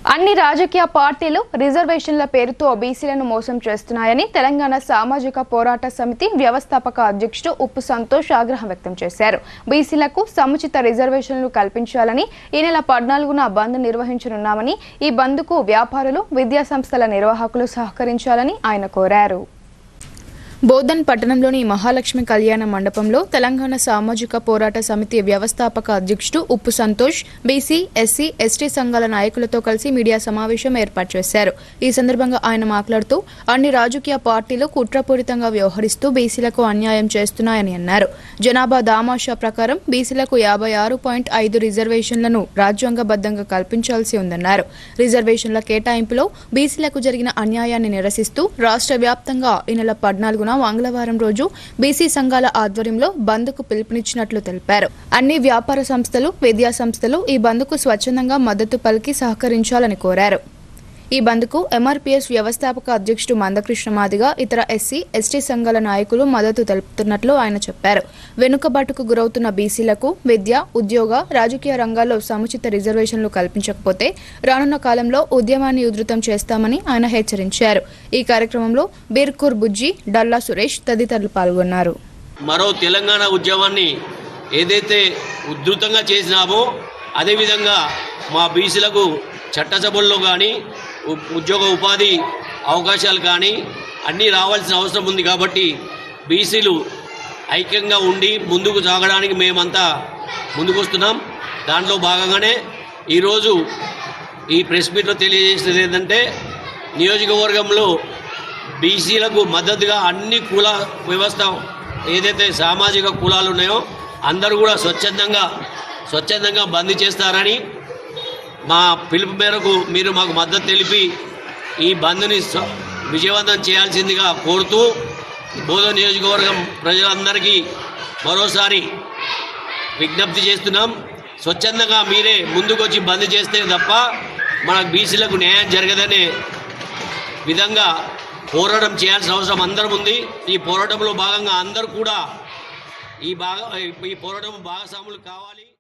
అన్ని రాజకీయ పార్టీలు రిజర్వేషన్ల పేరుతో బీసీలను మోసం చేస్తున్నాయని తెలంగాణ సామాజిక పోరాట సమితి వ్యవస్థాపక అధ్యక్షుడు ఉప్పు సంతోష్ ఆగ్రహం వ్యక్తం చేశారు. బీసీలకు సముచిత రిజర్వేషన్లు కల్పించాలని ఈ నెల 14న బంద్ నిర్వహించనున్నామని, ఈ బంద్కు వ్యాపారులు, విద్యా సంస్థల నిర్వాహకులు సహకరించాలని ఆయన కోరారు. బోధన్ పట్టణంలోని మహాలక్ష్మి కళ్యాణ మండపంలో తెలంగాణ సామాజిక పోరాట సమితి వ్యవస్థాపక అధ్యక్షుడు ఉప్పు సంతోష్ బీసీ, ఎస్సీ, ఎస్టీ సంఘాల నాయకులతో కలిసి మీడియా సమావేశం ఏర్పాటు చేశారు. ఈ సందర్భంగా ఆయన మాట్లాడుతూ అన్ని రాజకీయ పార్టీలు కుట్రపూరితంగా వ్యవహరిస్తూ బీసీలకు అన్యాయం చేస్తున్నాయని అన్నారు. జనాభా దామాషా ప్రకారం బీసీలకు 56.5 రిజర్వేషన్లను రాజ్యాంగబద్దంగా కల్పించాల్సి ఉందన్నారు. రిజర్వేషన్ల కేటాయింపులో బీసీలకు జరిగిన అన్యాయాన్ని నిరసిస్తూ రాష్ట్ర వ్యాప్తంగా ఈ నెల 14న మంగళవారం రోజు బీసీ సంఘాల ఆధ్వర్యంలో బంద్కు పిలుపునిచ్చినట్లు తెలిపారు. అన్ని వ్యాపార సంస్థలు, విద్యా సంస్థలు ఈ బంద్కు స్వచ్ఛందంగా మద్దతు పలికి సహకరించాలని కోరారు. ఈ బంద్కు ఎంఆర్పీఎస్ వ్యవస్థాపక అధ్యక్షుడు మందకృష్ణ మాదిగ, ఇతర ఎస్సీ, ఎస్టీ సంఘాల నాయకులు మద్దతు తెలుపుతున్నట్లు ఆయన చెప్పారు. వెనుకబాటుకు గురవుతున్న బీసీలకు విద్య, ఉద్యోగ, రాజకీయ రంగాల్లో సముచిత రిజర్వేషన్లు కల్పించకపోతే రానున్న కాలంలో ఉద్యమాన్ని ఉధృతం చేస్తామని ఆయన హెచ్చరించారు. ఈ కార్యక్రమంలో బీర్కూర్ బుజ్జి, డల్లా సురేష్ తదితరులు పాల్గొన్నారు. మరో తెలంగాణ ఉద్యమాన్ని ఏదైతే ఉధృతంగా చేసినామో అదేవిధంగా మా బీసీలకు చట్టసభల్లో కానీ ఉద్యోగ ఉపాధి అవకాశాలు కానీ అన్నీ రావాల్సిన అవసరం ఉంది. కాబట్టి బీసీలు ఐక్యంగా ఉండి ముందుకు సాగడానికి మేమంతా ముందుకు వస్తున్నాం. దాంట్లో భాగంగానే ఈరోజు ఈ ప్రెస్ మీట్లో తెలియజేసేది ఏంటంటే, నియోజకవర్గంలో బీసీలకు మద్దతుగా అన్ని కుల వ్యవస్థ ఏదైతే సామాజిక కులాలు ఉన్నాయో అందరూ కూడా స్వచ్ఛందంగా బంద్ చేస్తారని, మా పిలుపు మేరకు మీరు మాకు మద్దతు తెలిపి ఈ బంద్ని విజయవంతం చేయాల్సిందిగా కోరుతూ బోధన నియోజకవర్గం ప్రజలందరికీ మరోసారి విజ్ఞప్తి చేస్తున్నాం. స్వచ్ఛందంగా మీరే ముందుకొచ్చి బంద్ చేస్తే తప్ప మన బీసీలకు న్యాయం జరగదనే విధంగా పోరాటం చేయాల్సిన అవసరం అందరం ఉంది. ఈ పోరాటంలో భాగంగా అందరూ కూడా ఈ పోరాటం భాగస్వాములు కావాలి.